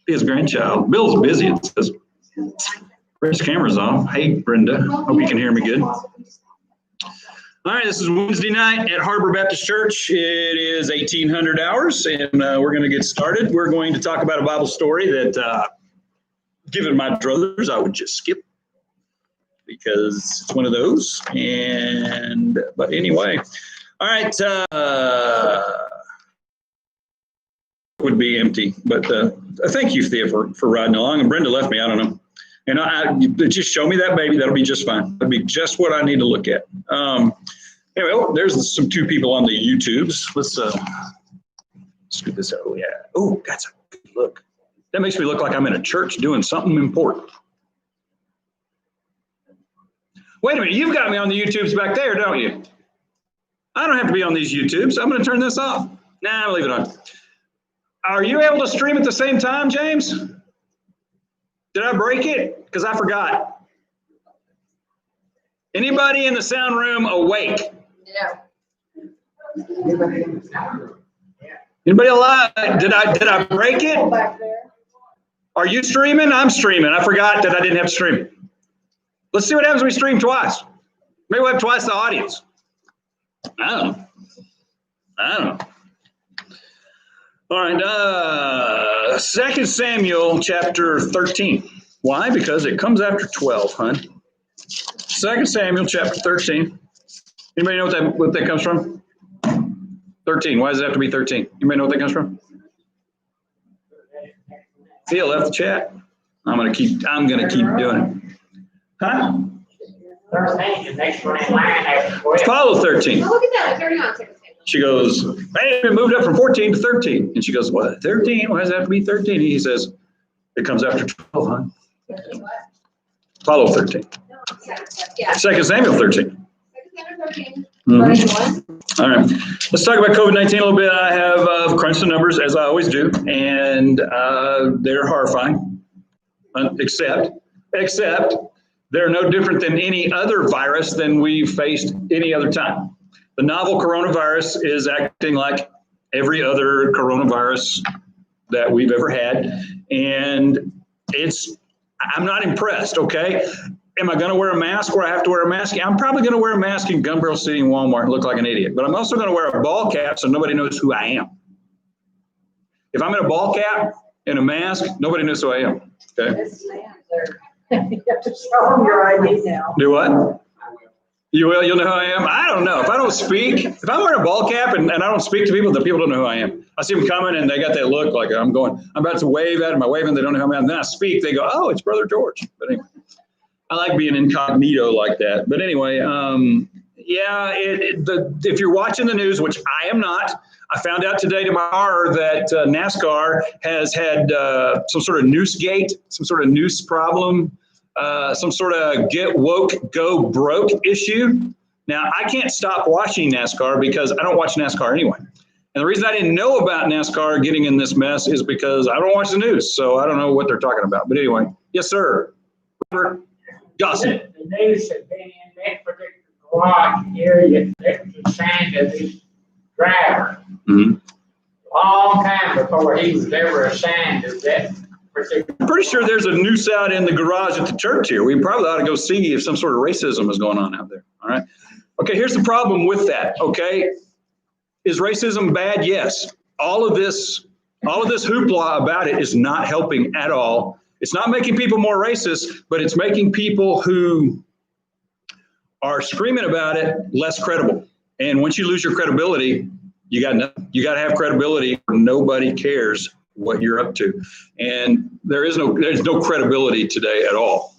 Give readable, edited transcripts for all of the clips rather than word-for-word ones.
His grandchild. Bill's busy, it says. His camera's off. Hey, Brenda. Hope you can hear me good. All right, this is Wednesday night at Harbor Baptist Church. It is 1800 hours, and we're going to get started. We're going to talk about a Bible story that, given my druthers, I would just skip because it's one of those. But anyway, all right. Would be empty, but thank you, Thea, for riding along. And Brenda left me. I don't know. And just show me that baby. That'll be just fine. That'll be just what I need to look at. Anyway, there's two people on the YouTubes. Let's scoot this out. Oh, yeah. Oh, that's a good look. That makes me look like I'm in a church doing something important. Wait a minute. You've got me on the YouTubes back there, don't you? I don't have to be on these YouTubes. I'm going to turn this off. Nah, I'll leave it on. Are you able to stream at the same time, James? Did I break it? Because I forgot. Anybody in the sound room awake? No. Anybody alive? Did I break it? Are you streaming? I'm streaming. I forgot that I didn't have to stream. Let's see what happens when we stream twice. Maybe we'll have twice the audience. I don't know. All right, 2 Samuel chapter 13. Why? Because it comes after 12, hon. 2 Samuel chapter 13. Anybody know what that comes from? 13. Why does it have to be 13? Anybody know what that comes from? Thea left the chat. I'm gonna keep doing it. Huh? 13, the next one in line after 12. Follow 13. Oh, look at that. It's already on 2 Samuel. She goes, hey, it moved up from 14 to 13. And she goes, what, 13? Why does it have to be 13? And he says, it comes after 12, huh? Follow 13. Yeah. 2 Samuel 13. 2 Samuel 13. Mm-hmm. All right. Let's talk about COVID-19 a little bit. I have crunched the numbers, as I always do, and they're horrifying, except they're no different than any other virus than we've faced any other time. The novel coronavirus is acting like every other coronavirus that we've ever had. And I'm not impressed, okay? Am I gonna wear a mask where I have to wear a mask? I'm probably gonna wear a mask in Gun Barrel City and Walmart and look like an idiot, but I'm also gonna wear a ball cap so nobody knows who I am. If I'm in a ball cap and a mask, nobody knows who I am, okay? You have to show them your ID now. Do what? You will? You'll know who I am? I don't know. If I don't speak, if I'm wearing a ball cap and I don't speak to people, then people don't know who I am. I see them coming and they got that look like I'm about to wave at them. I wave and they don't know who I am. And then I speak, they go, oh, it's Brother George. But anyway, I like being incognito like that. But anyway, if you're watching the news, which I am not, I found out today to my horror that NASCAR has had some sort of noose gate, some sort of noose problem. Some sort of get woke, go broke issue. Now, I can't stop watching NASCAR because I don't watch NASCAR anyway. And the reason I didn't know about NASCAR getting in this mess is because I don't watch the news, so I don't know what they're talking about. But anyway, yes, sir. Robert Gossett. The news has been in that particular garage area that was assigned to this driver. Mm-hmm. Long time before he was ever assigned to that. I'm pretty sure there's a noose out in the garage at the church here. We probably ought to go see if some sort of racism is going on out there. All right. Okay, here's the problem with that. Okay. Is racism bad? Yes. All of this hoopla about it is not helping at all. It's not making people more racist, but it's making people who are screaming about it less credible. And once you lose your credibility, you got to have credibility or nobody cares what you're up to. And there's no credibility today at all.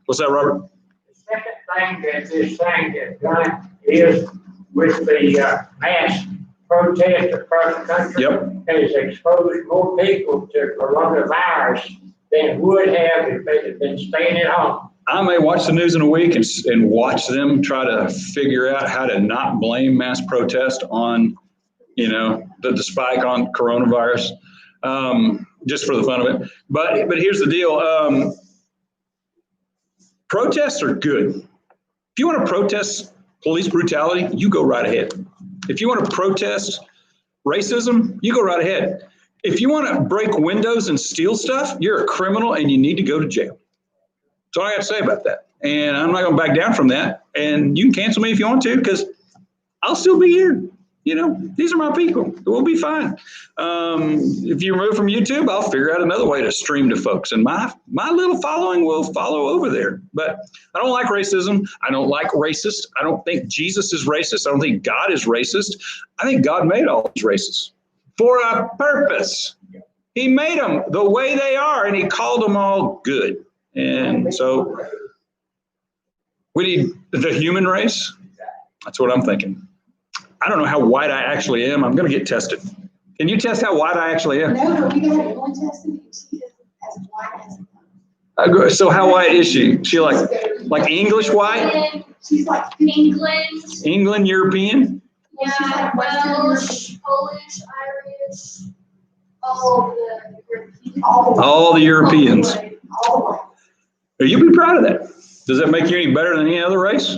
What's that, Robert? The second thing that this thing has done is with the mass protest across the country, Yep. has exposed more people to coronavirus than would have if they had been staying at home. I may watch the news in a week and watch them try to figure out how to not blame mass protest on, the spike on coronavirus. Just for the fun of it. But here's the deal. Protests are good. If you want to protest police brutality, you go right ahead. If you want to protest racism, you go right ahead. If you want to break windows and steal stuff, you're a criminal and you need to go to jail. That's all I got to say about that. And I'm not going to back down from that. And you can cancel me if you want to, because I'll still be here. You know, these are my people. We'll be fine. If you remove from YouTube, I'll figure out another way to stream to folks. And my little following will follow over there. But I don't like racism. I don't like racist. I don't think Jesus is racist. I don't think God is racist. I think God made all these races for a purpose. He made them the way they are, and he called them all good. And so we need the human race. That's what I'm thinking. I don't know how white I actually am. I'm going to get tested. Can you test how white I actually am? No, but we got it one test and she is as white as. So how white is she? She like English white? She's like England, England, European? yeah, Welsh, Polish, Irish, all All the Europeans. All the way. You be proud of that. Does that make you any better than any other race?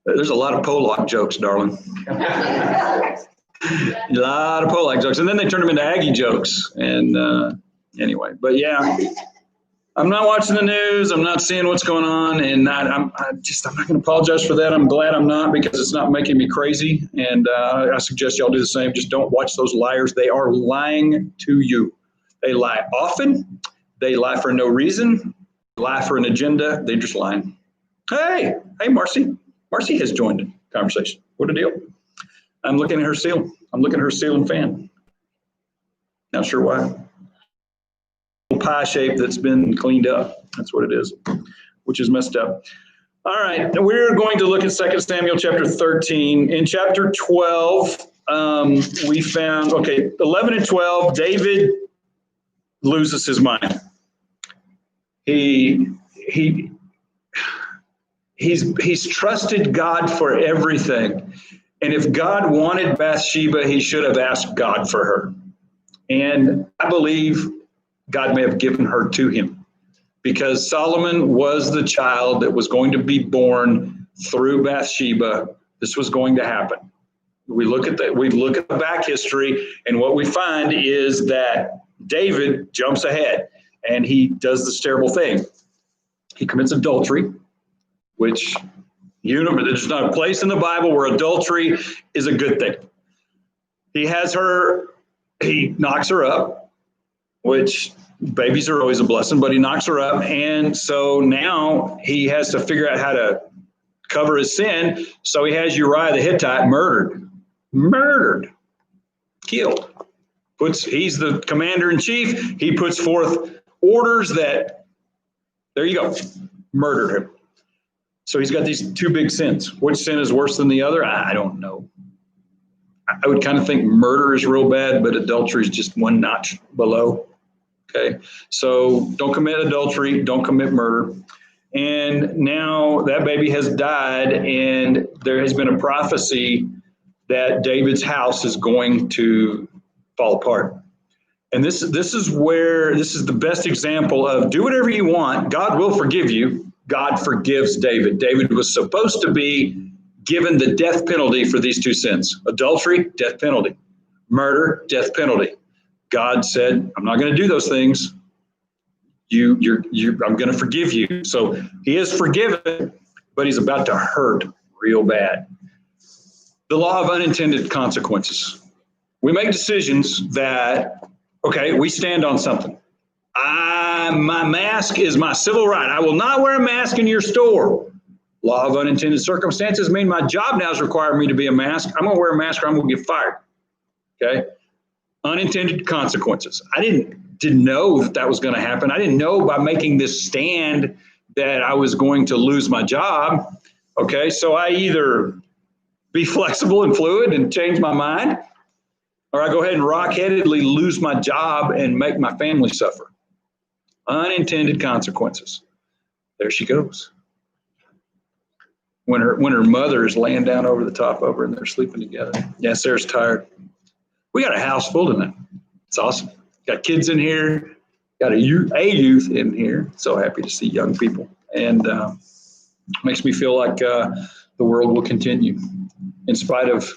There's a lot of Polack jokes, darling. A lot of Polack jokes. And then they turn them into Aggie jokes. And anyway, but yeah, I'm not watching the news. I'm not seeing what's going on. And I'm not going to apologize for that. I'm glad I'm not, because it's not making me crazy. And I suggest y'all do the same. Just don't watch those liars. They are lying to you. They lie often. They lie for no reason. They lie for an agenda. They're just lying. Hey, Marcy. Marcy has joined the conversation. What a deal. I'm looking at her ceiling. I'm looking at her ceiling fan. Not sure why. Pie shape that's been cleaned up. That's what it is, which is messed up. All right. We're going to look at 2 Samuel chapter 13. In chapter 12, we found, 11 and 12, David loses his mind. He's trusted God for everything. And if God wanted Bathsheba, he should have asked God for her. And I believe God may have given her to him, because Solomon was the child that was going to be born through Bathsheba. This was going to happen. We look at the back history, and what we find is that David jumps ahead and he does this terrible thing. He commits adultery, which, there's not a place in the Bible where adultery is a good thing. He knocks her up, which babies are always a blessing, but he knocks her up. And so now he has to figure out how to cover his sin. So he has Uriah the Hittite murdered, killed. He's the commander in chief. He puts forth orders that, there you go, murder him. So he's got these two big sins. Which sin is worse than the other? I don't know. I would kind of think murder is real bad, but adultery is just one notch below. Okay, so don't commit adultery, don't commit murder. And now that baby has died, and there has been a prophecy that David's house is going to fall apart. And this is the best example of do whatever you want. God will forgive you. God forgives David. David was supposed to be given the death penalty for these two sins. Adultery, death penalty. Murder, death penalty. God said, I'm not going to do those things. I'm going to forgive you. So he is forgiven, but he's about to hurt real bad. The law of unintended consequences. We make decisions that, we stand on something. My mask is my civil right. I will not wear a mask in your store. Law of unintended circumstances mean my job now is requiring me to be a mask. I'm going to wear a mask or I'm going to get fired. Okay. Unintended consequences. I didn't know that was going to happen. I didn't know by making this stand that I was going to lose my job. Okay. So I either be flexible and fluid and change my mind, or I go ahead and rock-headedly lose my job and make my family suffer. Unintended consequences. There she goes. When her mother is laying down over the top of her and they're sleeping together. Yeah, Sarah's tired. We got a house full tonight. It's awesome. Got kids in here. Got a youth in here. So happy to see young people. And makes me feel like the world will continue in spite of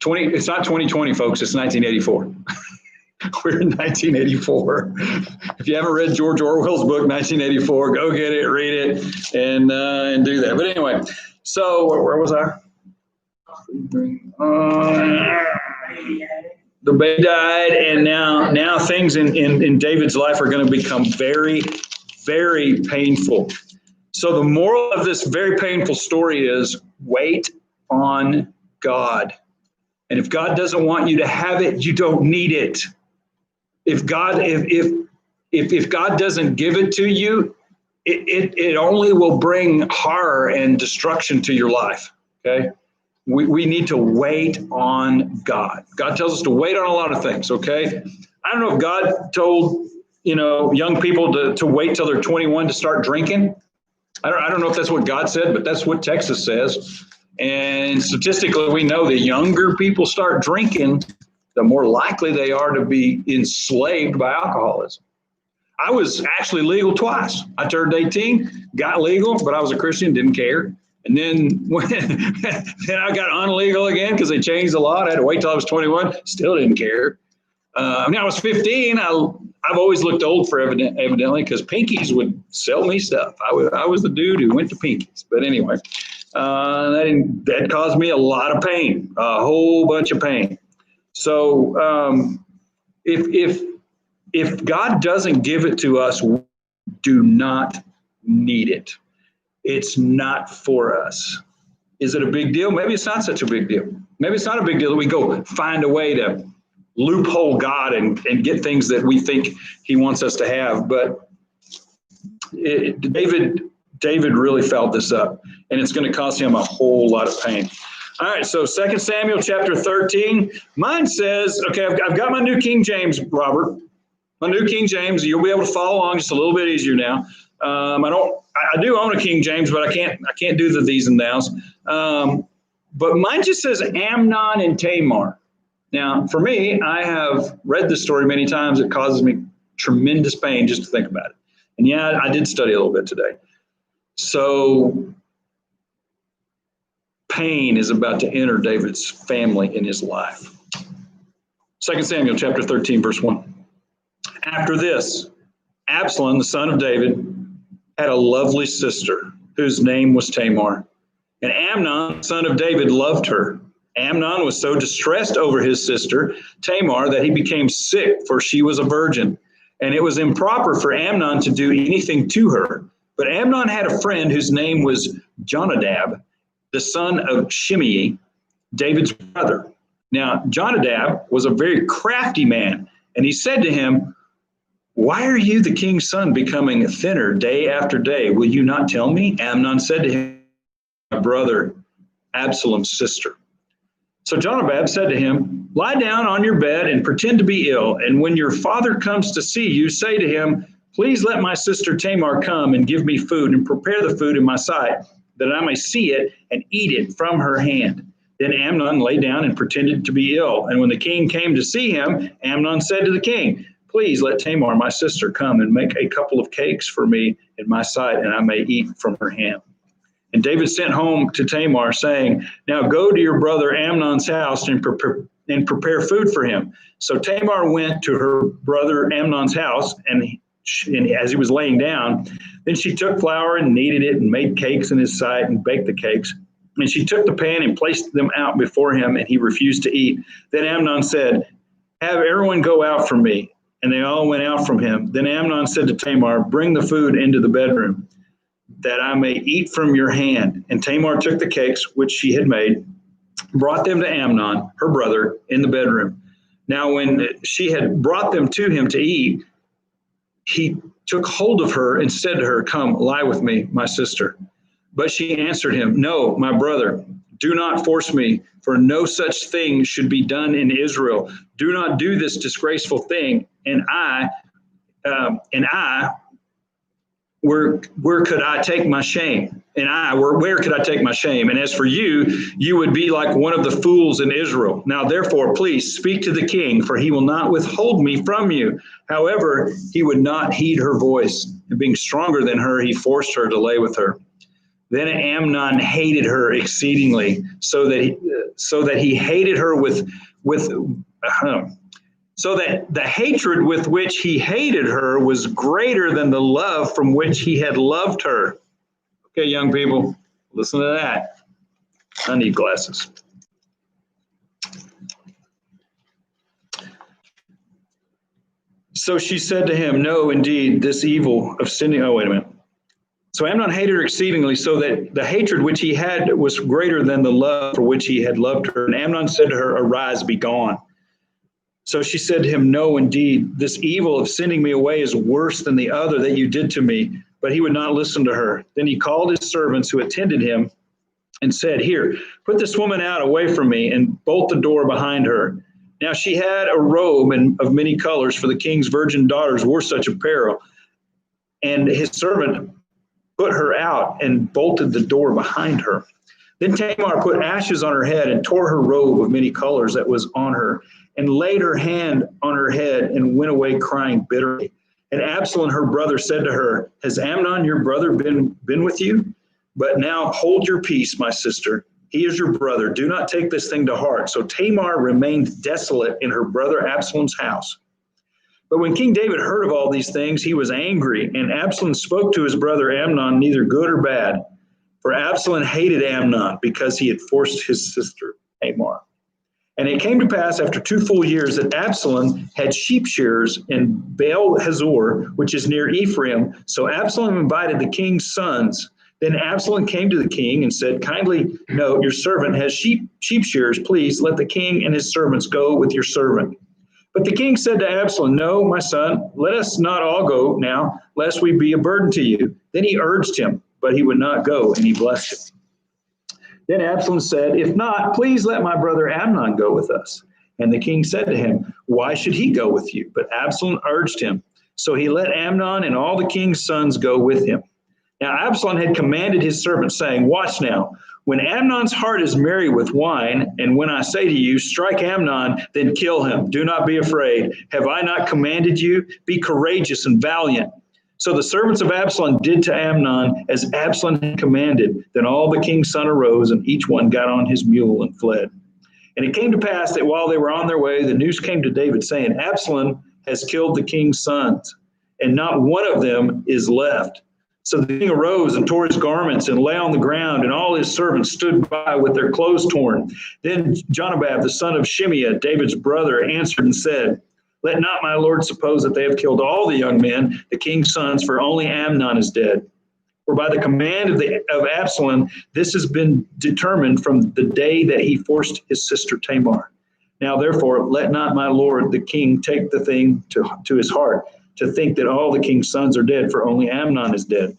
it's not 2020, folks. It's 1984. We're in 1984. If you haven't read George Orwell's book, 1984, go get it, read it, and do that. But anyway, so where was I? The baby died, and now things in David's life are going to become very, very painful. So the moral of this very painful story is wait on God. And if God doesn't want you to have it, you don't need it. If God doesn't give it to you, it only will bring horror and destruction to your life. Okay? We need to wait on God. God tells us to wait on a lot of things, okay? I don't know if God told, young people to wait till they're 21 to start drinking. I don't know if that's what God said, but that's what Texas says. And statistically, we know the younger people start drinking, the more likely they are to be enslaved by alcoholism. I was actually legal twice. I turned 18, got legal, but I was a Christian, didn't care. And then then I got unlegal again because they changed the law. I had to wait till I was 21. Still didn't care. I was 15. I've always looked old for evidently because Pinkies would sell me stuff. I was the dude who went to Pinkies. But anyway, that caused me a lot of pain, a whole bunch of pain. So if God doesn't give it to us, we do not need it. It's not for us. Is it a big deal? Maybe it's not such a big deal. Maybe it's not a big deal that we go find a way to loophole God and get things that we think he wants us to have. But David really felt this up, and it's going to cost him a whole lot of pain. All right, so 2 Samuel chapter 13. Mine says, okay, I've got my New King James, Robert. My New King James. You'll be able to follow along just a little bit easier now. I do own a King James, but I can't do the these and thous. But mine just says Amnon and Tamar. Now, for me, I have read this story many times. It causes me tremendous pain just to think about it. And yeah, I did study a little bit today. So pain is about to enter David's family in his life. 2 Samuel chapter 13, verse 1. After this, Absalom, the son of David, had a lovely sister whose name was Tamar. And Amnon, son of David, loved her. Amnon was so distressed over his sister, Tamar, that he became sick, for she was a virgin. And it was improper for Amnon to do anything to her. But Amnon had a friend whose name was Jonadab, the son of Shimei, David's brother. Now, Jonadab was a very crafty man, and he said to him, "Why are you, the king's son, becoming thinner day after day? Will you not tell me?" Amnon said to him, "My brother, Absalom's sister." So Jonadab said to him, "Lie down on your bed and pretend to be ill. And when your father comes to see you, say to him, 'Please let my sister Tamar come and give me food and prepare the food in my sight, that I may see it and eat it from her hand.'" Then Amnon lay down and pretended to be ill. And when the king came to see him, Amnon said to the king, "Please let Tamar, my sister, come and make a couple of cakes for me in my sight, and I may eat from her hand." And David sent home to Tamar, saying, "Now go to your brother Amnon's house and prepare food for him." So Tamar went to her brother Amnon's house, and as he was laying down, then she took flour and kneaded it and made cakes in his sight and baked the cakes. And she took the pan and placed them out before him, and he refused to eat. Then Amnon said, "Have everyone go out from me." And they all went out from him. Then Amnon said to Tamar, "Bring the food into the bedroom, that I may eat from your hand." And Tamar took the cakes which she had made, brought them to Amnon, her brother, in the bedroom. Now when she had brought them to him to eat, he took hold of her and said to her, "Come, lie with me, my sister." But she answered him, "No, my brother, do not force me, for no such thing should be done in Israel. Do not do this disgraceful thing. And I, where could I take my shame? Where could I take my shame? And as for you, you would be like one of the fools in Israel. Now, therefore, please speak to the king, for he will not withhold me from you." However, he would not heed her voice. And being stronger than her, he forced her to lay with her. Then Amnon hated her exceedingly, so that he hated her so that the hatred with which he hated her was greater than the love from which he had loved her. Okay, young people, listen to that. I need glasses. So she said to him, no, indeed, this evil of sinning. Oh, wait a minute. So Amnon hated her exceedingly, so that the hatred which he had was greater than the love for which he had loved her. And Amnon said to her, arise, be gone. So she said to him, no, indeed, this evil of sending me away is worse than the other that you did to me. But he would not listen to her. Then he called his servants who attended him and said, here, put this woman out away from me and bolt the door behind her. Now she had a robe of many colors, for the king's virgin daughters wore such apparel. And his servant put her out and bolted the door behind her. Then Tamar put ashes on her head and tore her robe of many colors that was on her, and laid her hand on her head and went away crying bitterly. And Absalom, her brother, said to her, has Amnon, your brother, been with you? But now hold your peace, my sister. He is your brother. Do not take this thing to heart. So Tamar remained desolate in her brother Absalom's house. But when King David heard of all these things, he was angry, and Absalom spoke to his brother Amnon, neither good or bad. For Absalom hated Amnon because he had forced his sister Tamar. And it came to pass after 2 full years that Absalom had sheep shearers in Baal Hazor, which is near Ephraim. So Absalom invited the king's sons. Then Absalom came to the king and said, kindly note, your servant has sheep shearers. Please let the king and his servants go with your servant. But the king said to Absalom, no, my son, let us not all go now, lest we be a burden to you. Then he urged him, but he would not go, and he blessed him. Then Absalom said, if not, please let my brother Amnon go with us. And the king said to him, why should he go with you? But Absalom urged him. So he let Amnon and all the king's sons go with him. Now Absalom had commanded his servants, saying, watch now, when Amnon's heart is merry with wine, and when I say to you, strike Amnon, then kill him. Do not be afraid. Have I not commanded you? Be courageous and valiant. So the servants of Absalom did to Amnon as Absalom had commanded. Then all the king's sons arose, and each one got on his mule and fled. And it came to pass that while they were on their way, the news came to David, saying, Absalom has killed the king's sons, and not one of them is left. So the king arose and tore his garments and lay on the ground, and all his servants stood by with their clothes torn. Then Jonadab, the son of Shimeah, David's brother, answered and said, let not my lord suppose that they have killed all the young men, the king's sons, for only Amnon is dead. For by the command of Absalom, this has been determined from the day that he forced his sister Tamar. Now therefore, let not my lord the king take the thing to his heart, to think that all the king's sons are dead, for only Amnon is dead.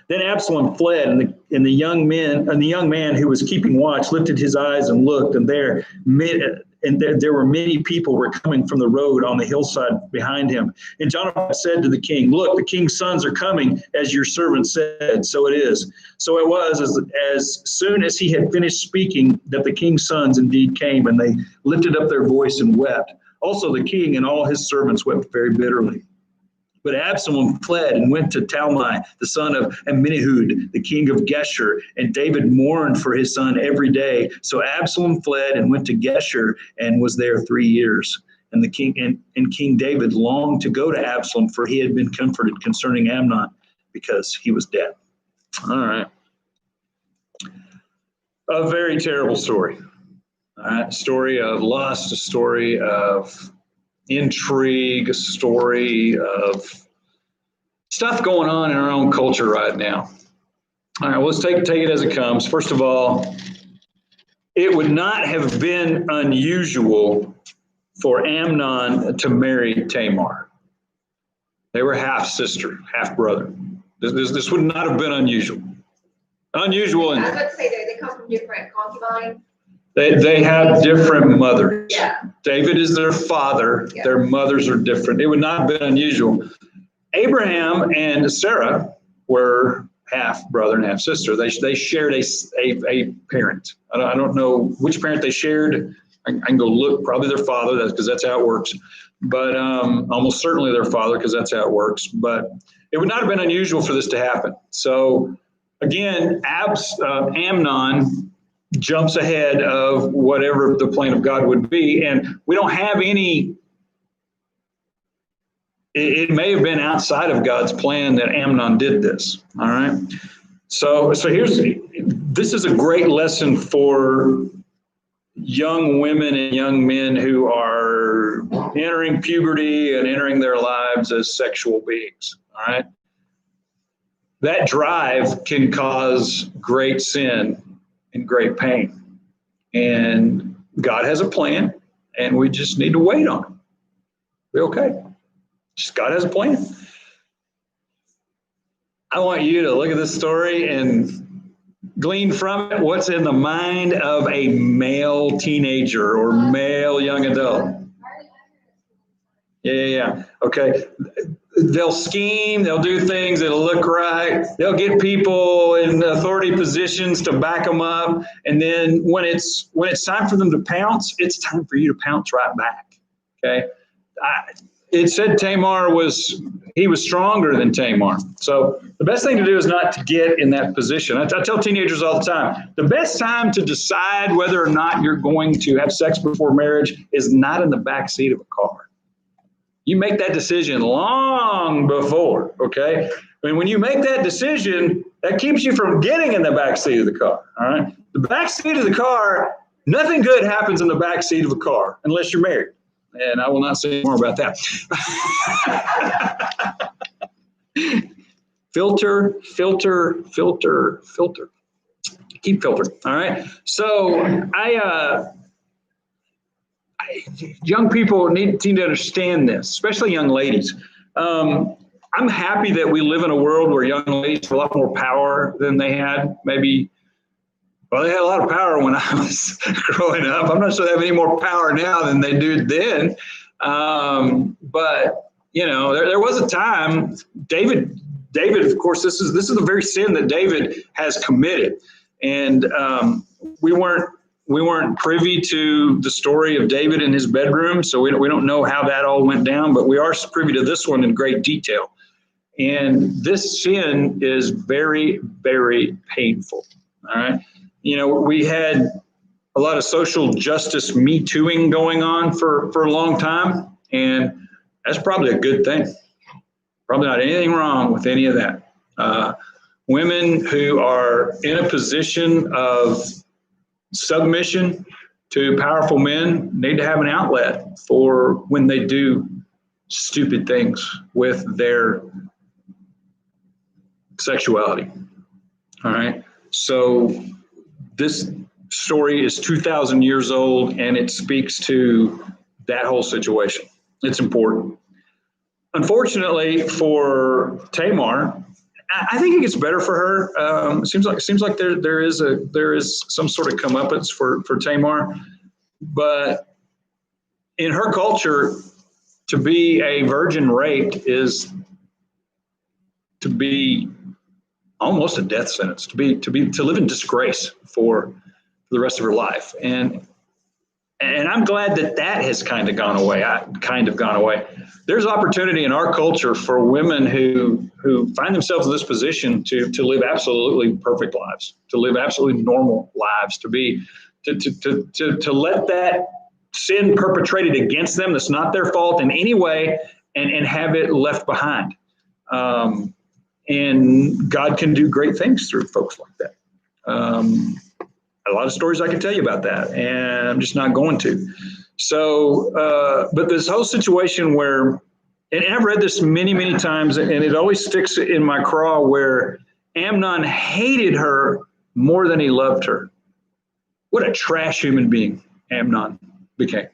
Then Absalom fled, and the young man who was keeping watch lifted his eyes and looked, and there were many people were coming from the road on the hillside behind him. And Jonathan said to the king, look, the king's sons are coming, as your servant said. So it is. So it was as soon as he had finished speaking that the king's sons indeed came, and they lifted up their voice and wept. Also the king and all his servants wept very bitterly. But Absalom fled and went to Talmai, the son of Amminahud, the king of Geshur, and David mourned for his son every day. So Absalom fled and went to Geshur and was there 3 years. And the king and King David longed to go to Absalom, for he had been comforted concerning Amnon, because he was dead. All right. A very terrible story. All right. Story of lust, a story of intrigue, a story of stuff going on in our own culture right now. All right, well, let's take it as it comes. First of all, it would not have been unusual for Amnon to marry Tamar. They were half sister, half brother. This would not have been unusual. Unusual. I was about to say they come from different concubines. They have different mothers. Yeah. David is their father. Yeah. Their mothers are different. It would not have been unusual. Abraham and Sarah were half brother and half sister. They shared a parent. I don't know which parent they shared. I can go look, probably their father, because that's how it works. But almost certainly their father, because that's how it works. But it would not have been unusual for this to happen. So again, Amnon jumps ahead of whatever the plan of God would be. And we don't have any it may have been outside of God's plan that Amnon did this. All right. So this is a great lesson for young women and young men who are entering puberty and entering their lives as sexual beings. All right. That drive can cause great sin and great pain. And God has a plan, and we just need to wait on him. Be okay. Just God has a plan. I want you to look at this story and glean from it what's in the mind of a male teenager or male young adult. Yeah. Okay. They'll scheme, they'll do things that'll look right. They'll get people in authority positions to back them up. And then when it's time for them to pounce, it's time for you to pounce right back. Okay. It said Tamar was stronger than Tamar. So the best thing to do is not to get in that position. I tell teenagers all the time, the best time to decide whether or not you're going to have sex before marriage is not in the back seat of a car. You make that decision long before, okay? I mean, when you make that decision, that keeps you from getting in the back seat of the car, all right? The back seat of the car, nothing good happens in the back seat of a car unless you're married. And I will not say more about that. Filter. Keep filtering, all right? So young people need to understand this, especially young ladies. I'm happy that we live in a world where young ladies have a lot more power than they had maybe. Well, they had a lot of power when I was growing up. I'm not sure they have any more power now than they do then. But, you know, there was a time, David, of course, this is the very sin that David has committed. And we weren't privy to the story of David in his bedroom, so we don't know how that all went down, but we are privy to this one in great detail. And this sin is very, very painful, all right? You know, we had a lot of social justice Me Tooing going on for a long time, and that's probably a good thing. Probably not anything wrong with any of that. Women who are in a position of submission to powerful men need to have an outlet for when they do stupid things with their sexuality. All right. So this story is 2,000 years old, and it speaks to that whole situation. It's important. Unfortunately for Tamar, I think it gets better for her. It seems like there is some sort of comeuppance for Tamar, but in her culture, to be a virgin raped is to be almost a death sentence. To live in disgrace for the rest of her life, and I'm glad that has kind of gone away. There's opportunity in our culture for women who find themselves in this position to live absolutely perfect lives, to live absolutely normal lives, to let that sin perpetrated against them that's not their fault in any way and have it left behind. And God can do great things through folks like that. A lot of stories I can tell you about that, and I'm just not going to. So, but this whole situation where, and I've read this many, many times, and it always sticks in my craw, where Amnon hated her more than he loved her. What a trash human being Amnon became.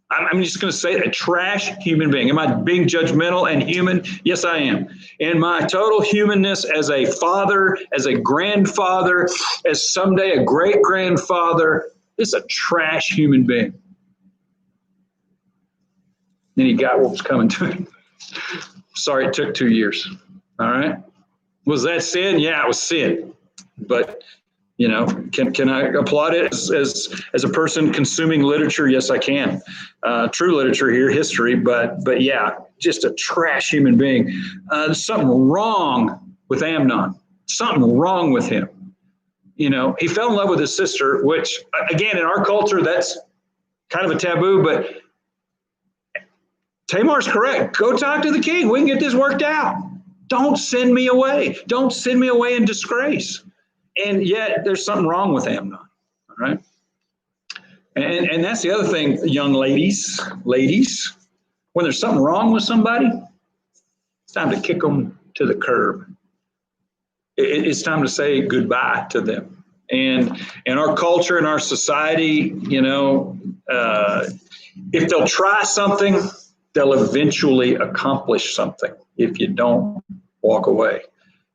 I'm just going to say it, a trash human being. Am I being judgmental and human? Yes, I am. In my total humanness as a father, as a grandfather, as someday a great-grandfather, this is a trash human being. Then he got what was coming to him. Sorry it took 2 years. All right. Was that sin? Yeah, it was sin. But, you know, can I applaud it as a person consuming literature? Yes, I can. True literature here, history, but yeah, just a trash human being. There's something wrong with Amnon. Something wrong with him. You know, he fell in love with his sister, which, again, in our culture, that's kind of a taboo, but Tamar's correct. Go talk to the king. We can get this worked out. Don't send me away. Don't send me away in disgrace. And yet there's something wrong with Amnon. All right. And that's the other thing, young ladies, when there's something wrong with somebody, it's time to kick them to the curb. It's time to say goodbye to them. And in our culture, in our society, you know, if they'll try something, they'll eventually accomplish something if you don't walk away.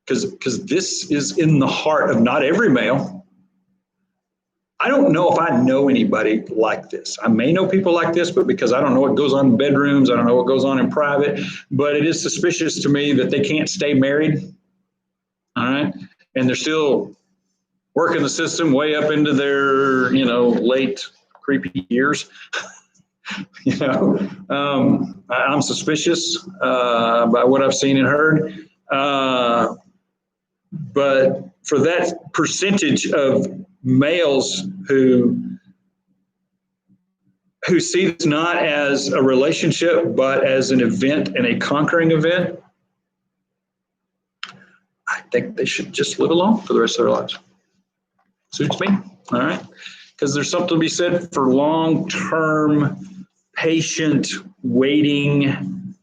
Because this is in the heart of not every male. I don't know if I know anybody like this. I may know people like this, but because I don't know what goes on in bedrooms, I don't know what goes on in private, but it is suspicious to me that they can't stay married. All right. And they're still working the system way up into their, you know, late creepy years. You know, I'm suspicious by what I've seen and heard. But for that percentage of males who see this not as a relationship, but as an event and a conquering event, I think they should just live alone for the rest of their lives. Suits me. All right. Because there's something to be said for long-term, patient waiting.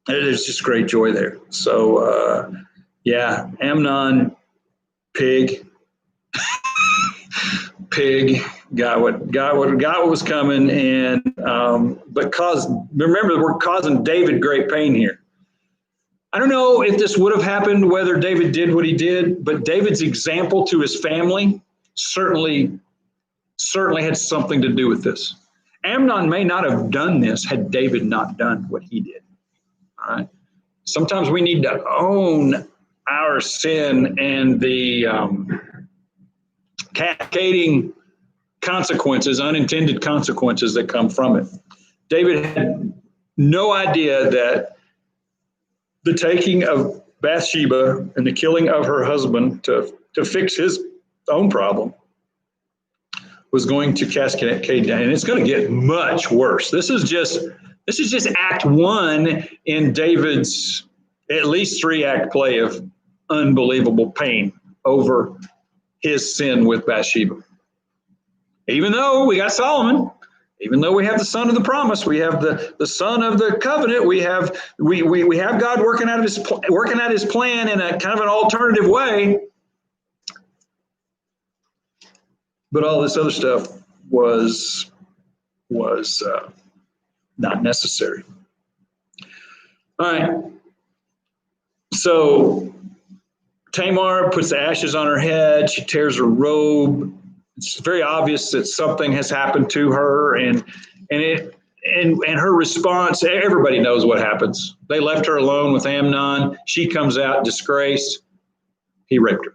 There's just great joy there. So, yeah, Amnon, pig got what was coming, and but remember, we're causing David great pain here. I don't know if this would have happened, whether David did what he did, but David's example to his family certainly had something to do with this. Amnon may not have done this had David not done what he did. All right. Sometimes we need to own our sin and the cascading consequences, unintended consequences that come from it. David had no idea that the taking of Bathsheba and the killing of her husband to fix his own problem was going to cascade down, and it's going to get much worse. This is just act one in David's at least 3-act play of unbelievable pain over his sin with Bathsheba. Even though we got Solomon, even though we have the son of the promise, we have the son of the covenant, we have God working out his plan in a kind of an alternative way. But all this other stuff was not necessary. All right. So Tamar puts the ashes on her head. She tears her robe. It's very obvious that something has happened to her, and her response. Everybody knows what happens. They left her alone with Amnon. She comes out disgraced. He raped her.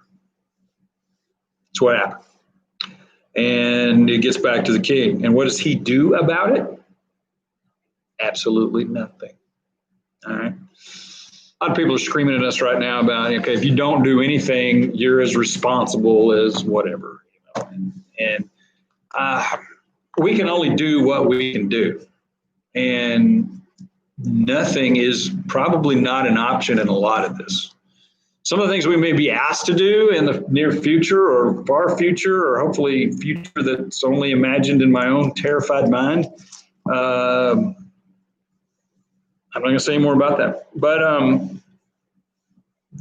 That's what happened. And it gets back to the king. And what does he do about it? Absolutely nothing. All right. A lot of people are screaming at us right now about, okay, if you don't do anything, you're as responsible as whatever. You know? And we can only do what we can do. And nothing is probably not an option in a lot of this. Some of the things we may be asked to do in the near future or far future, or hopefully future that's only imagined in my own terrified mind. I'm not going to say more about that, but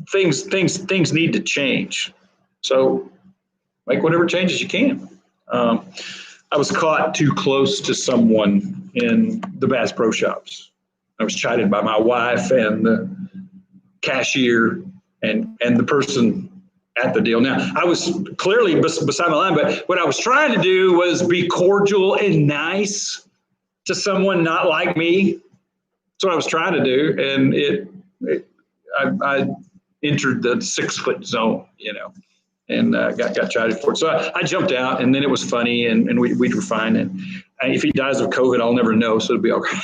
things need to change. So make whatever changes you can. I was caught too close to someone in the Bass Pro Shops. I was chided by my wife and the cashier and the person at the deal. Now, I was clearly beside my line, but what I was trying to do was be cordial and nice to someone not like me. That's what I was trying to do, and I entered the 6-foot zone, you know, and got chided for it. So I jumped out, and then it was funny, and we were fine. And if he dies of COVID, I'll never know, so it'll be okay.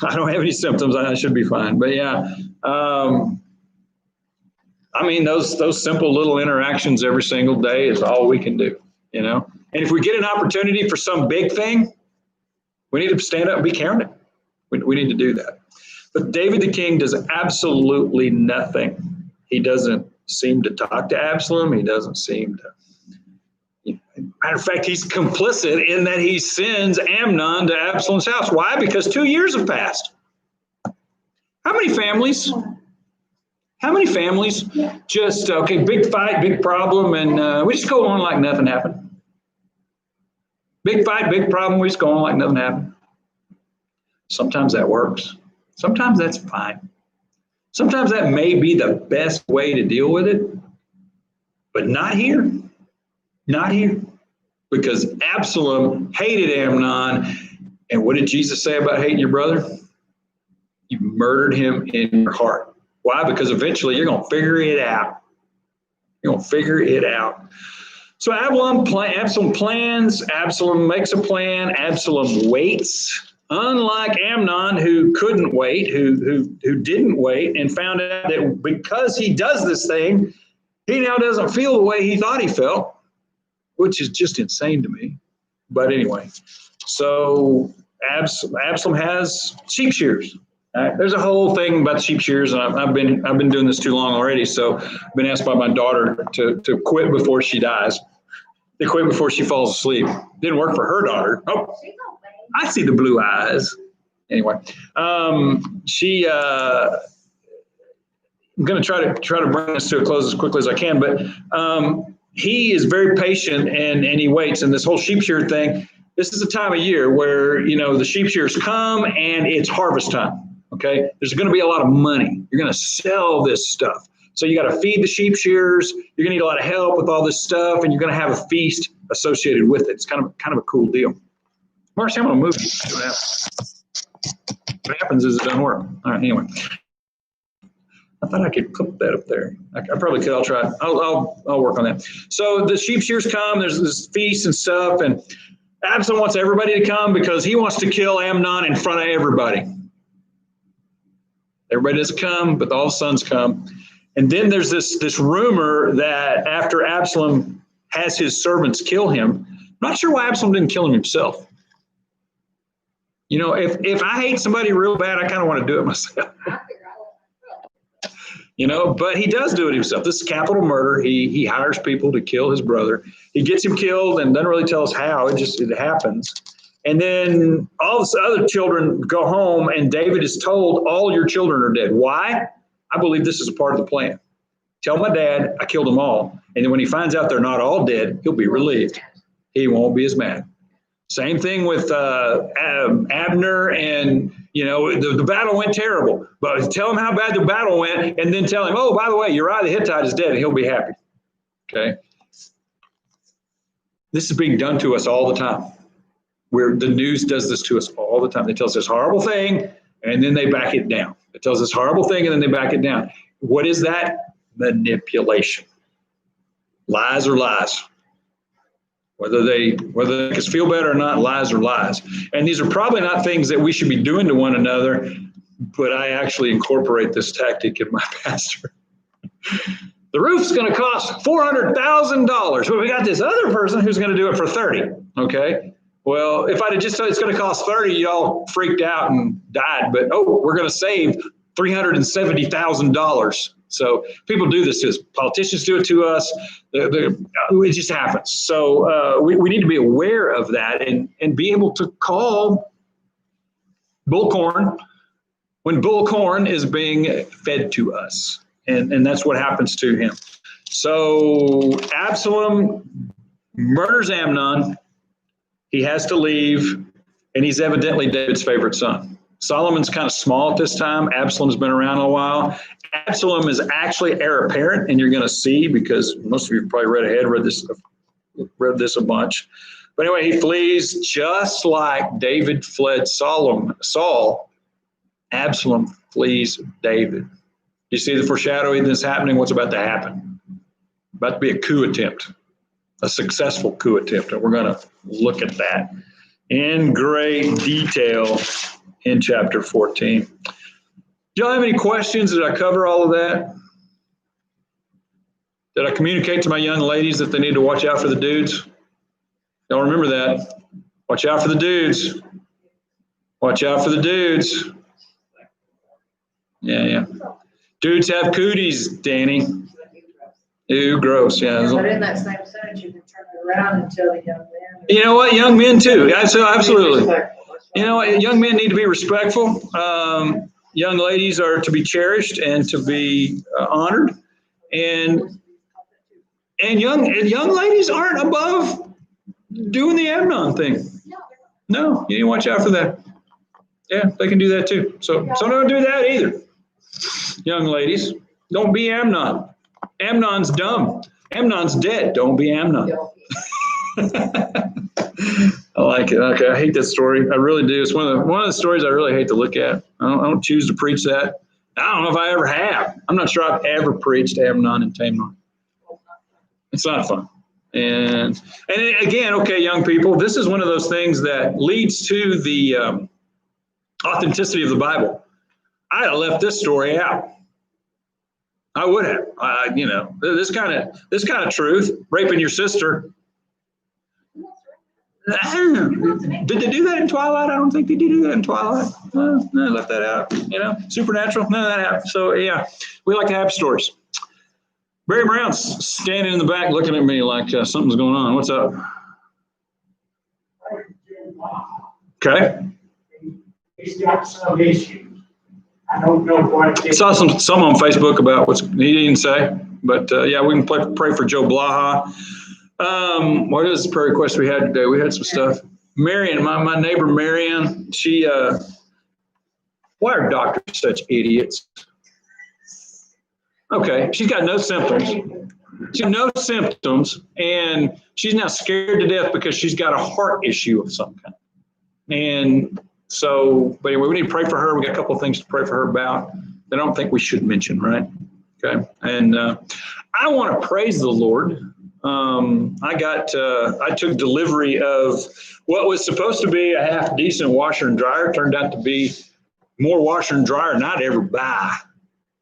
I don't have any symptoms. I should be fine. But yeah, I mean, those simple little interactions every single day is all we can do, you know. And if we get an opportunity for some big thing, We need to stand up and be counted. We need to do that. But David the king does absolutely nothing. He doesn't seem to talk to Absalom. He doesn't seem to. Matter of fact, he's complicit in that he sends Amnon to Absalom's house. Why? Because 2 years have passed. How many families? How many families just, okay, big fight, big problem, and we just go on like nothing happened? Big fight, big problem, we just go on like nothing happened. Sometimes that works. Sometimes that's fine. Sometimes that may be the best way to deal with it, but not here. Not here. Because Absalom hated Amnon, and what did Jesus say about hating your brother? You murdered him in your heart. Why? Because eventually you're going to figure it out. You're going to figure it out. So Absalom plans, Absalom makes a plan, Absalom waits. Unlike Amnon, who couldn't wait, who didn't wait, and found out that because he does this thing, he now doesn't feel the way he thought he felt, which is just insane to me. But anyway, so Absalom has sheep shears. There's a whole thing about sheep shears, and I've been doing this too long already. So I've been asked by my daughter to quit before she dies, to quit before she falls asleep. Didn't work for her daughter. Oh, I see the blue eyes. Anyway, I'm going to try to bring this to a close as quickly as I can. But he is very patient and he waits. And this whole sheep shear thing, this is a time of year where the sheep shears come and it's harvest time. Okay, there's going to be a lot of money. You're going to sell this stuff. So you got to feed the sheep shearers. You're going to need a lot of help with all this stuff, and you're going to have a feast associated with it. It's kind of a cool deal. Marcy, I'm going to move you. What happens is it doesn't work. All right, anyway. I thought I could put that up there. I probably could. I'll try. I'll work on that. So the sheep shears come. There's this feast and stuff, and Absalom wants everybody to come because he wants to kill Amnon in front of everybody. Everybody doesn't come, but all the sons come. And then there's this rumor that after Absalom has his servants kill him, I'm not sure why Absalom didn't kill him himself. If I hate somebody real bad, I kind of want to do it myself. But he does do it himself. This is capital murder. He hires people to kill his brother. He gets him killed and doesn't really tell us how. It happens. And then all the other children go home, and David is told, all your children are dead. Why? I believe this is a part of the plan. Tell my dad I killed them all. And then when he finds out they're not all dead, he'll be relieved. He won't be as mad. Same thing with Abner, and the battle went terrible. But tell him how bad the battle went, and then tell him, oh, by the way, Uriah the Hittite is dead, and he'll be happy. Okay? This is being done to us all the time. Where the news does this to us all the time. They tell us this horrible thing, and then they back it down. It tells us this horrible thing, and then they back it down. What is that? Manipulation. Lies are lies. Whether they make us feel better or not, lies are lies. And these are probably not things that we should be doing to one another, but I actually incorporate this tactic in my pastor. The roof's going to cost $400,000. But we got this other person who's going to do it for $30,000. Okay. Well, if I'd have just said it's going to cost $30,000, y'all freaked out and died. But we're going to save $370,000. So people do this to us. Politicians do it to us. It just happens. So we need to be aware of that and be able to call bullcorn when bullcorn is being fed to us. And that's what happens to him. So Absalom murders Amnon. He has to leave, and he's evidently David's favorite son. Solomon's kind of small at this time. Absalom's been around a while. Absalom is actually heir apparent, and you're going to see, because most of you have probably read this a bunch. But anyway, he flees just like David fled Saul. Absalom flees David. You see the foreshadowing that's happening? What's about to happen? About to be a coup attempt, a successful coup attempt. And we're going to look at that in great detail in chapter 14. Do y'all have any questions? Did I cover all of that? Did I communicate to my young ladies that they need to watch out for the dudes? Y'all remember that? Watch out for the dudes. Watch out for the dudes. Yeah. Dudes have cooties, Danny. Ew, gross. Yeah. But in that same sentence, you can turn it around and tell the young man. You know what? Young men too. Absolutely. You know what? Young men need to be respectful. Young ladies are to be cherished and to be honored. And young ladies aren't above doing the Amnon thing. No, you need to watch out for that. Yeah, they can do that too. So don't do that either. Young ladies, don't be Amnon. Amnon's dumb. Amnon's dead. Don't be Amnon. I like it. Okay, I hate that story. I really do. It's one of the stories I really hate to look at. I don't choose to preach that. I don't know if I ever have. I'm not sure I've ever preached Amnon and Tamar. It's not fun. And again, okay, young people, this is one of those things that leads to the authenticity of the Bible. I'd have left this story out. I would have. This kind of truth, raping your sister. Did they do that in Twilight? I don't think they did do that in Twilight. No, I left that out. Supernatural, none of that happened. So yeah, we like to have stories. Barry Brown's standing in the back looking at me like something's going on. What's up? Okay. He's got some issues. I don't know what it I is. saw some on Facebook about he didn't say, but yeah, we can pray for Joe Blaha. What is the prayer request we had today? We had some stuff. Marion, my neighbor Marion, she, why are doctors such idiots? Okay, she's got no symptoms. She has no symptoms, and she's now scared to death because she's got a heart issue of some kind. And so, but anyway, we need to pray for her. We got a couple of things to pray for her about that I don't think we should mention, right? Okay, and I want to praise the Lord. I took delivery of what was supposed to be a half decent washer and dryer. Turned out to be more washer and dryer than I'd ever buy.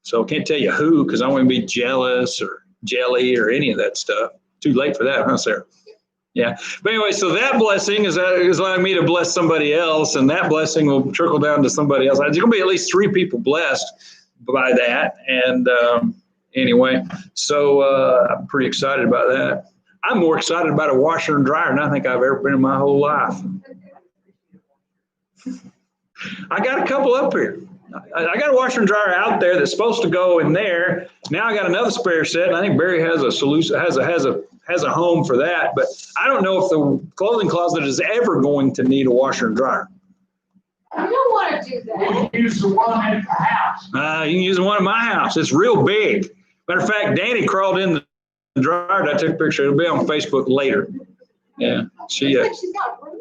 So I can't tell you who, because I don't want to be jealous or jelly or any of that stuff. Too late for that, huh, Sarah? Yeah. But anyway, so that blessing is allowing me to bless somebody else, and that blessing will trickle down to somebody else. There's going to be at least 3 people blessed by that. And anyway, so I'm pretty excited about that. I'm more excited about a washer and dryer than I think I've ever been in my whole life. I got a couple up here. I got a washer and dryer out there that's supposed to go in there. Now I got another spare set, and I think Barry has a solution, has a home for that. But I don't know if the clothing closet is ever going to need a washer and dryer. You don't want to do that. Use the one at the house. You can use the one in my house. It's real big. Matter of fact, Danny crawled in the dryer that I took a picture. It'll be on Facebook later. Yeah, She's got room.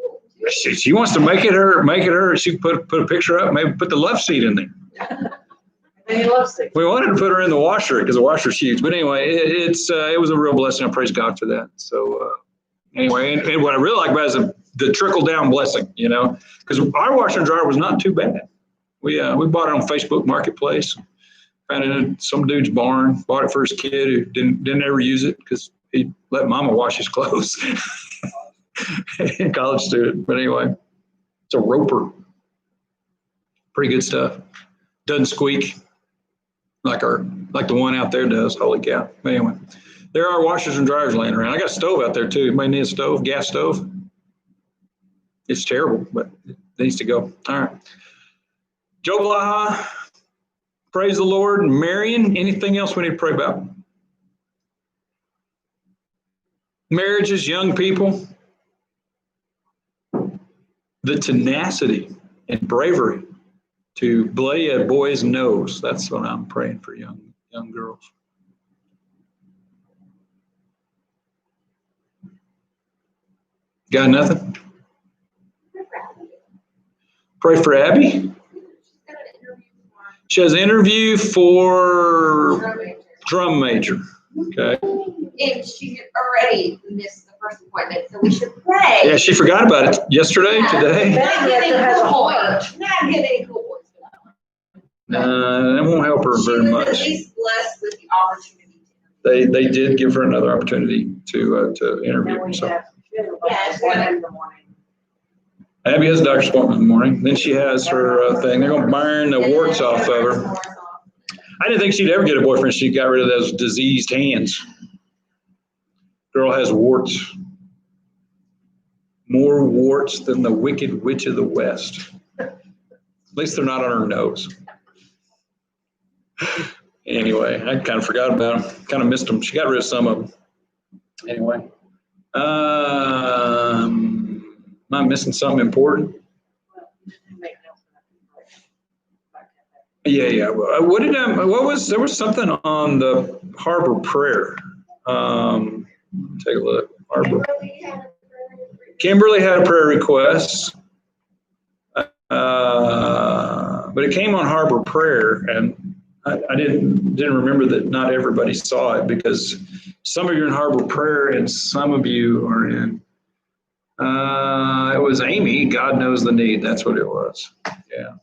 she wants to make it her. She can put a picture up. Maybe put the love seat in there. They love sick. We wanted to put her in the washer because the washer's huge. But anyway, it was a real blessing. I praise God for that. So anyway, and what I really like about it is the trickle down blessing. Because our washer and dryer was not too bad. We bought it on Facebook Marketplace. Found it in some dude's barn. Bought it for his kid who didn't ever use it because he let mama wash his clothes. College student. But anyway, it's a Roper. Pretty good stuff. Doesn't squeak like the one out there does. Holy cow. But anyway, there are washers and dryers laying around. I got a stove out there too. Anybody need a stove? Gas stove? It's terrible, but it needs to go. All right. Joe Blaha, praise the Lord. Marion, anything else we need to pray about? Marriages, young people. The tenacity and bravery to blay a boy's nose. That's what I'm praying for young girls. Got nothing? Pray for Abby. She has an interview for drum major. Okay. And she already missed the first appointment, so we should pray. Yeah, she forgot about it yesterday, today. Not getting cool points. Not getting cool points for that one. That won't help her very She was much. at least blessed with the opportunity. They did give her another opportunity to interview. And we So have a one in the morning. Abby has a doctor's appointment in the morning. Then she has her thing. They're going to burn the warts off of her. I didn't think she'd ever get a boyfriend. She got rid of those diseased hands. Girl has warts. More warts than the Wicked Witch of the West. At least they're not on her nose. Anyway, I kind of forgot about them. Kind of missed them. She got rid of some of them. Anyway. Am I missing something important? Yeah. What did there was something on the Harbor Prayer. Take a look. Harbor. Kimberly had a prayer request. But it came on Harbor Prayer, and I didn't remember that not everybody saw it, because some of you are in Harbor Prayer and some of you are in. It was Amy. God knows the need. That's what it was. Yeah.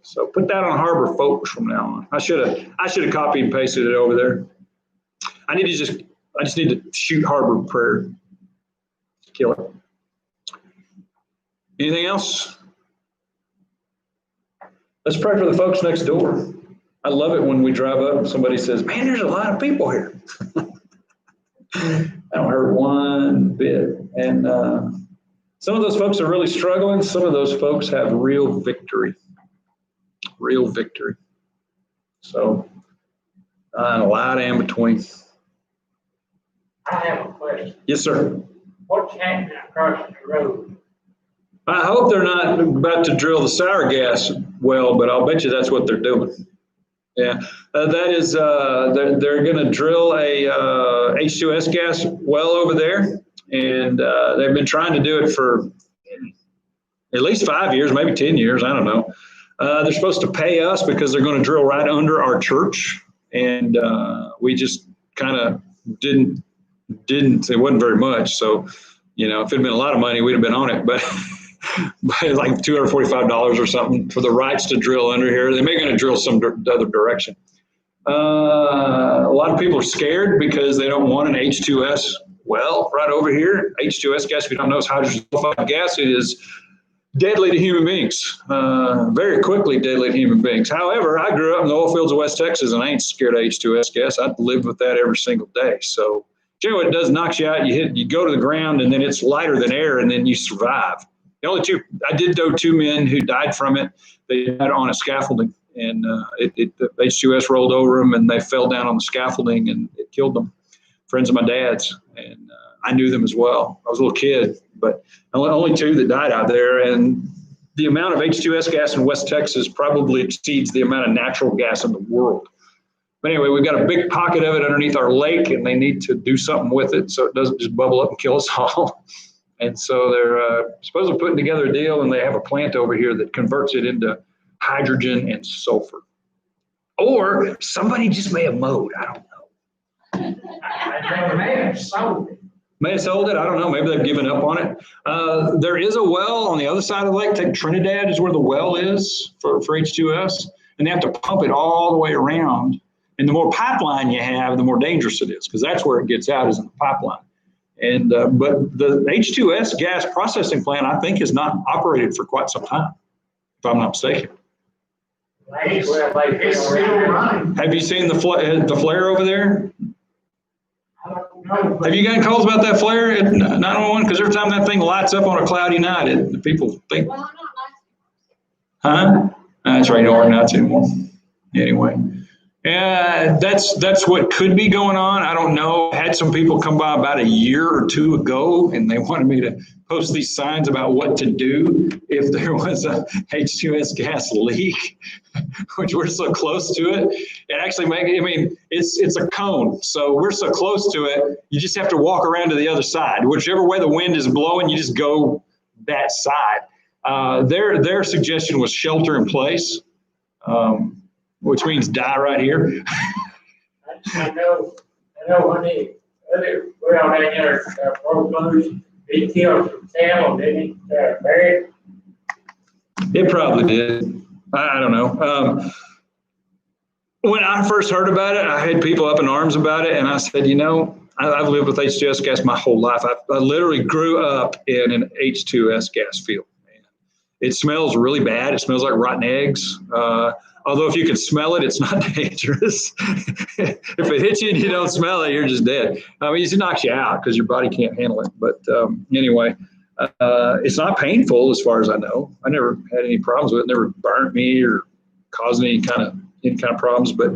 So put that on Harbor Folks from now on. I should have copied and pasted it over there. I just need to shoot Harbor Prayer. Kill it. Anything else? Let's pray for the folks next door. I love it when we drive up and somebody says, man, there's a lot of people here. I don't hurt one bit. And some of those folks are really struggling. Some of those folks have real victory. Real victory. So, a lot in between. I have a question. Yes, sir. What's happening across the road? I hope they're not about to drill the sour gas well, but I'll bet you that's what they're doing. Yeah, that is, they're going to drill a H2S gas well over there, and they've been trying to do it for at least 5 years, maybe 10 years, I don't know. They're supposed to pay us because they're going to drill right under our church, and we just kind of didn't, it wasn't very much, so, if it had been a lot of money, we'd have been on it, but like $245 or something for the rights to drill under here. They may going to drill some other direction. A lot of people are scared because they don't want an H2S well right over here. H2S gas, if you don't know, is hydrogen sulfide gas. It is deadly to human beings, very quickly deadly to human beings. However, I grew up in the oil fields of West Texas, and I ain't scared of H2S gas. I've lived with that every single day. So generally, what it does, knocks you out. You go to the ground, and then it's lighter than air, and then you survive. The only two, I did know 2 men who died from it. They died on a scaffolding, and the H2S rolled over them, and they fell down on the scaffolding, and it killed them. Friends of my dad's, and I knew them as well. I was a little kid, but only 2 that died out there, and the amount of H2S gas in West Texas probably exceeds the amount of natural gas in the world. But anyway, we've got a big pocket of it underneath our lake, and they need to do something with it so it doesn't just bubble up and kill us all. And so they're supposedly putting together a deal, and they have a plant over here that converts it into hydrogen and sulfur. Or somebody just may have mowed. I don't know. I may have sold it. May have sold it. I don't know. Maybe they've given up on it. There is a well on the other side of the lake. Take Trinidad is where the well is for H2S, and they have to pump it all the way around. And the more pipeline you have, the more dangerous it is, because that's where it gets out, is in the pipeline. And but the H2S gas processing plant, I think, has not operated for quite some time, if I'm not mistaken. It's still running. Have you seen the flare over there? I don't know. Have you gotten calls about that flare at 911? Because every time that thing lights up on a cloudy night, people think, Well, not huh? That's right, you don't work nights anymore. Anyway. Yeah, that's what could be going on. I don't know. I had some people come by about a year or 2 ago, and they wanted me to post these signs about what to do if there was a H2S gas leak, which we're so close to it. It actually it's a cone. So we're so close to it, you just have to walk around to the other side. Whichever way the wind is blowing, you just go that side. Their suggestion was shelter in place. Which means die right here. I know when they broke loose, he killed some cattle, didn't he? Buried. It probably did. I don't know. When I first heard about it, I had people up in arms about it, and I said, I've lived with H2S gas my whole life. I literally grew up in an H2S gas field. It smells really bad. It smells like rotten eggs. Although if you can smell it, it's not dangerous. If it hits you and you don't smell it, you're just dead. I mean, it knocks you out because your body can't handle it. But anyway, it's not painful as far as I know. I never had any problems with it. It never burnt me or caused any kind of problems. But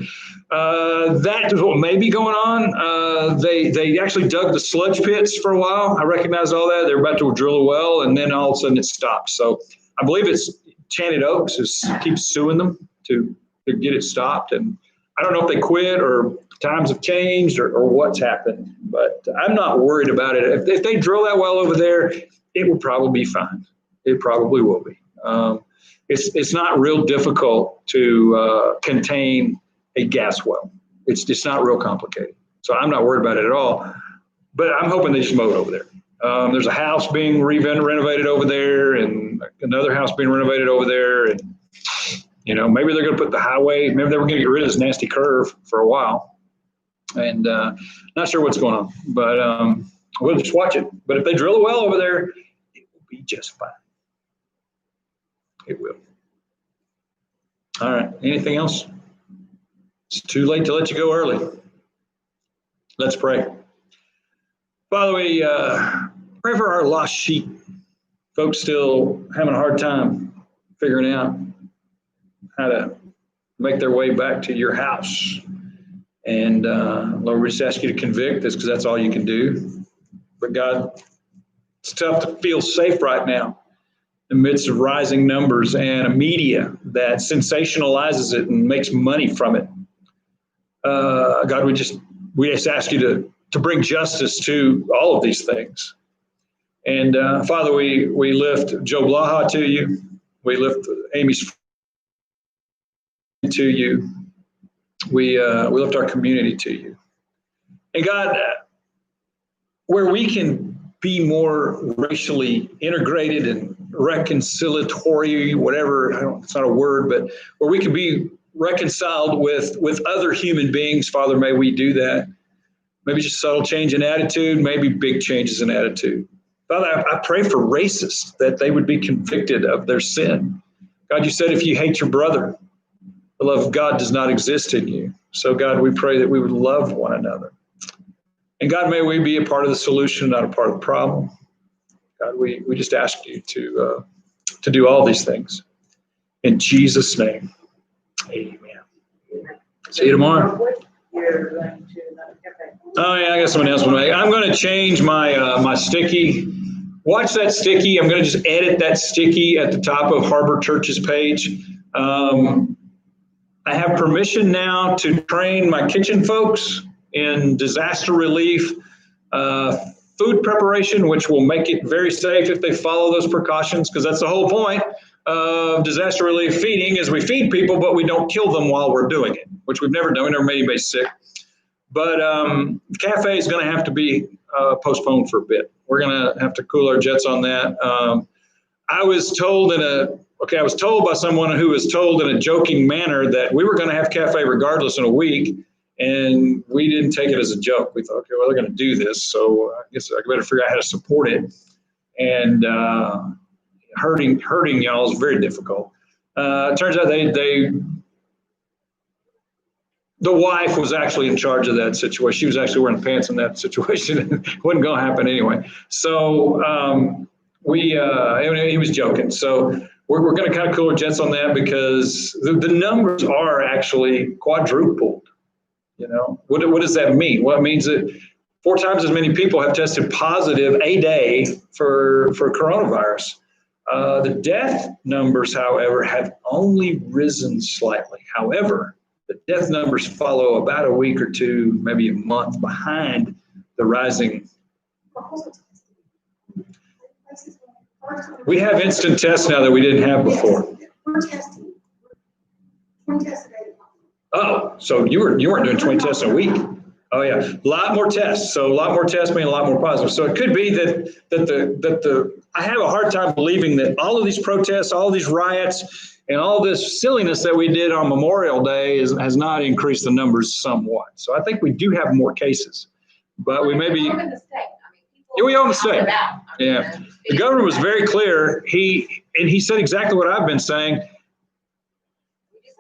that is what may be going on. They actually dug the sludge pits for a while. I recognized all that. They're about to drill a well, and then all of a sudden it stopped. So I believe it's Chanted Oaks keeps suing them to get it stopped. And I don't know if they quit or times have changed or what's happened, but I'm not worried about it. If they drill that well over there, it will probably be fine. It probably will be. It's not real difficult to contain a gas well. It's not real complicated. So I'm not worried about it at all, but I'm hoping they just mow it over there. There's a house being renovated over there and another house being renovated over there. And, maybe they're going to put the highway, maybe they were going to get rid of this nasty curve for a while. And not sure what's going on, but we'll just watch it. But if they drill a well over there, it will be just fine. It will. All right. Anything else? It's too late to let you go early. Let's pray. Father, we pray for our lost sheep. Folks still having a hard time figuring out how to make their way back to your house. And Lord, we just ask you to convict us because that's all you can do. But God, it's tough to feel safe right now amidst of rising numbers and a media that sensationalizes it and makes money from it. God, we just ask you to bring justice to all of these things. And Father, we lift Joe Blaha to you. We lift Amy's to you. We lift our community to you. And God, where we can be more racially integrated and reconciliatory, whatever, it's not a word, but where we can be reconciled with other human beings, Father, may we do that. Maybe just subtle change in attitude, maybe big changes in attitude. Father, I pray for racists that they would be convicted of their sin. God, you said if you hate your brother, the love of God does not exist in you. So God, we pray that we would love one another. And God, may we be a part of the solution, not a part of the problem. God, we just ask you to do all these things. In Jesus' name, amen. See you tomorrow. Oh yeah, I got someone else. I'm going to change my sticky. Watch that sticky. I'm going to just edit that sticky at the top of Harbor Church's page. I have permission now to train my kitchen folks in disaster relief food preparation, which will make it very safe if they follow those precautions, because that's the whole point of disaster relief feeding is we feed people, but we don't kill them while we're doing it, which we've never done. We never made anybody sick. But cafe is going to have to be postponed for a bit. We're going to have to cool our jets on that. I was told by someone who was told in a joking manner that we were going to have cafe regardless in a week, and we didn't take it as a joke. We thought, okay, well, they're going to do this, so I guess I better figure out how to support it. And hurting y'all is very difficult. It turns out the wife was actually in charge of that situation. She was actually wearing pants in that situation. It wasn't going to happen anyway. So he was joking. So we're going to kind of cool our jets on that because the numbers are actually quadrupled. What does that mean? Well, it means that 4 times as many people have tested positive a day for coronavirus. The death numbers, however, have only risen slightly. However, the death numbers follow about a week or two, maybe a month behind the rising. We have instant tests now that we didn't have before. We're testing. 20 tests a day. Oh, so you weren't doing 20 tests a week? Oh yeah, a lot more tests. So a lot more tests mean a lot more positive. So it could be that I have a hard time believing that all of these protests, all of these riots, and all this silliness that we did on Memorial Day has not increased the numbers somewhat. So I think we do have more cases, but we may be. Yeah, we own the state. Yeah. The governor was very clear. He said exactly what I've been saying.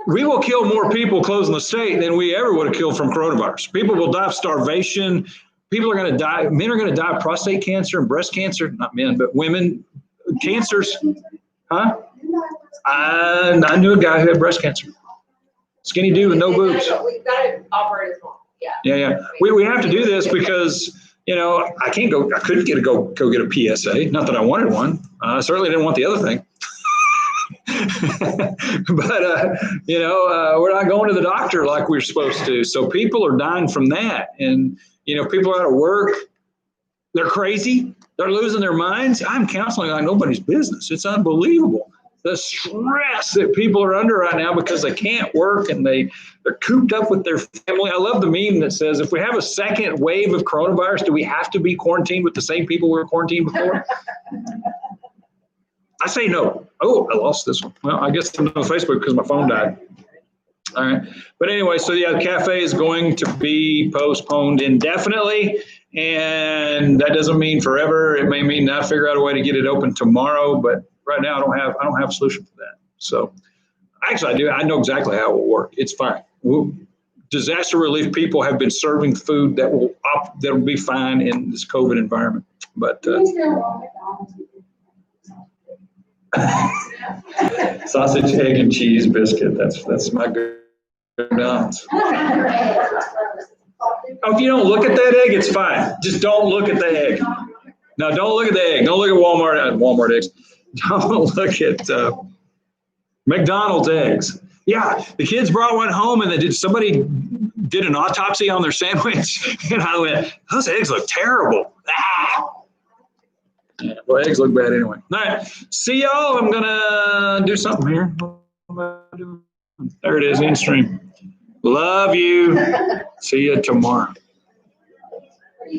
We will kill more people closing the state than we ever would have killed from coronavirus. People will die of starvation. People are going to die. Men are going to die of prostate cancer and breast cancer. Not men, but women. Cancers. Huh? I knew a guy who had breast cancer. Skinny dude with no boobs. We've got to operate as well. Yeah. Yeah. We have to do this because, I couldn't go get a PSA. Not that I wanted one. I certainly didn't want the other thing. But, we're not going to the doctor like we're supposed to. So people are dying from that. And, people are out of work. They're crazy. They're losing their minds. I'm counseling like nobody's business. It's unbelievable. The stress that people are under right now because they can't work and they're cooped up with their family. I love the meme that says, if we have a second wave of coronavirus, do we have to be quarantined with the same people we were quarantined before? I say no. Oh, I lost this one. Well, I guess I'm on Facebook because my phone died. All right. But anyway, so yeah, the cafe is going to be postponed indefinitely. And that doesn't mean forever. It may mean not figure out a way to get it open tomorrow, but right now I don't have a solution for that. So actually I do. I know exactly how it will work. It's fine. Disaster relief people have been serving food that will be fine in this COVID environment. But sausage, egg, and cheese biscuit. That's my good McDonald's. Oh, if you don't look at that egg, it's fine. Just don't look at the egg. No, don't look at the egg. Don't look at Walmart eggs. Don't look at McDonald's eggs. Yeah, the kids brought one home and somebody did an autopsy on their sandwich. And I went, those eggs look terrible. Ah. Yeah, well, eggs look bad anyway. All right, see y'all. I'm going to do something here. There it is, in stream. Love you. See you tomorrow.